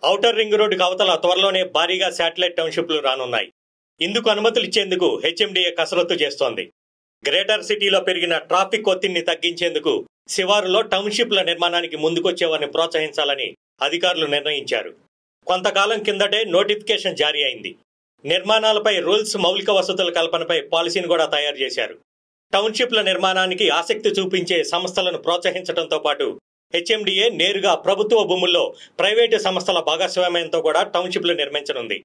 Outer ring రోడ్డుకు అవతల త్వరలోనే భారీగా శాటిలైట్ టౌన్షిప్లు రానున్నాయి. ఇందుకు అనుమతులు ఇచ్చేందుకు హెచ్ఎండిఏ కసరత్తు చేస్తోంది. గ్రేటర్ సిటీలో పెరిగిన ట్రాఫిక్ ఒత్తిడిని తగ్గించేందుకు శివారులో టౌన్షిప్ల నిర్మాణానికి ముందుకొచ్చేవారిని ప్రోత్సహించాలని అధికారులు నిర్ణయించారు. కొంతకాలం కిందటే నోటిఫికేషన్ జారీ అయింది. నిర్మాణాలపై రూల్స్, మౌలిక వసతుల కల్పనపై పాలసీని కూడా తయారు చేశారు. టౌన్షిప్ల నిర్మాణానికి ఆసక్తి చూపించే సంస్థలను ప్రోత్సహించడంతో పాటు హెచ్ఎండిఏ నేరుగా ప్రభుత్వ భూముల్లో ప్రైవేటు సంస్థల భాగస్వామ్యంతో కూడా టౌన్షిప్లు నిర్మించనుంది.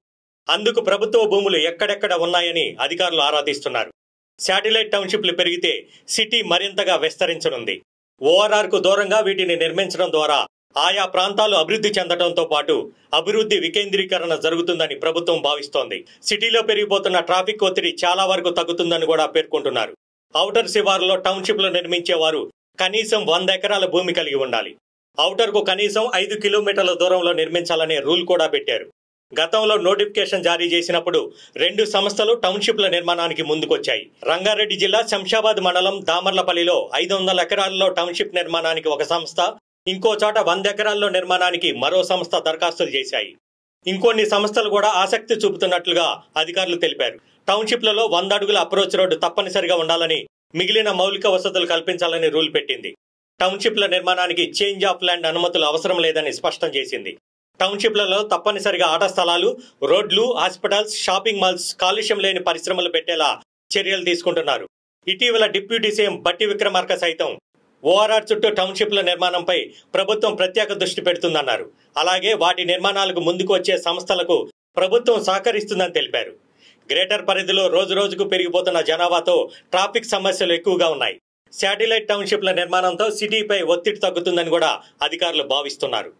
అందుకు ప్రభుత్వ భూములు ఎక్కడెక్కడ ఉన్నాయని అధికారులు ఆరాధిస్తున్నారు. శాటిలైట్ టౌన్షిప్లు పెరిగితే సిటీ మరింతగా విస్తరించనుంది. ఓఆర్ఆర్కు దూరంగా వీటిని నిర్మించడం ద్వారా ఆయా ప్రాంతాలు అభివృద్ధి చెందడంతో పాటు అభివృద్ధి వికేంద్రీకరణ జరుగుతుందని ప్రభుత్వం భావిస్తోంది. సిటీలో పెరిగిపోతున్న ట్రాఫిక్ ఒత్తిడి చాలా వరకు తగ్గుతుందని కూడా పేర్కొంటున్నారు. ఔటర్ శివారులో టౌన్షిప్లు నిర్మించేవారు కనీసం 100 ఎకరాల భూమి కలిగి ఉండాలి. ఔటర్కు కనీసం 5 కిలోమీటర్ల దూరంలో నిర్మించాలనే రూల్ కూడా పెట్టారు. గతంలో నోటిఫికేషన్ జారీ చేసినప్పుడు 2 సంస్థలు టౌన్షిప్ల నిర్మాణానికి ముందుకొచ్చాయి. రంగారెడ్డి జిల్లా శంషాబాద్ మండలం దామర్లపల్లిలో 500 ఎకరాల్లో టౌన్షిప్ నిర్మాణానికి ఒక సంస్థ, ఇంకో చోట 100 ఎకరాల్లో నిర్మాణానికి మరో సంస్థ దరఖాస్తులు చేశాయి. ఇంకొన్ని సంస్థలు కూడా ఆసక్తి చూపుతున్నట్లుగా అధికారులు తెలిపారు. టౌన్షిప్లలో 100 అడుగుల అప్రోచ్ రోడ్డు తప్పనిసరిగా ఉండాలని, మిగిలిన మౌలిక వసతులు కల్పించాలని రూల్ పెట్టింది. టౌన్షిప్ల నిర్మాణానికి చేంజ్ ఆఫ్ ల్యాండ్ అనుమతులు అవసరం లేదని స్పష్టం చేసింది. టౌన్షిప్లలో తప్పనిసరిగా ఆట స్థలాలు, రోడ్లు, హాస్పిటల్స్, షాపింగ్ మాల్స్, కాలుష్యం లేని పరిశ్రమలు పెట్టేలా చర్యలు తీసుకుంటున్నారు. ఇటీవల డిప్యూటీ సీఎం బట్టి విక్రమార్క సైతం ఓఆర్ఆర్ చుట్టూ టౌన్షిప్ల నిర్మాణంపై ప్రభుత్వం ప్రత్యేక దృష్టి పెడుతుందన్నారు. అలాగే వాటి నిర్మాణాలకు ముందుకు వచ్చే సంస్థలకు ప్రభుత్వం సహకరిస్తుందని తెలిపారు. గ్రేటర్ పరిధిలో రోజురోజుకు పెరిగిపోతున్న జనాభాతో ట్రాఫిక్ సమస్యలు ఎక్కువగా ఉన్నాయి. శాటిలైట్ టౌన్షిప్ల నిర్మాణంతో సిటీపై ఒత్తిడి తగ్గుతుందని కూడా అధికారులు భావిస్తున్నారు.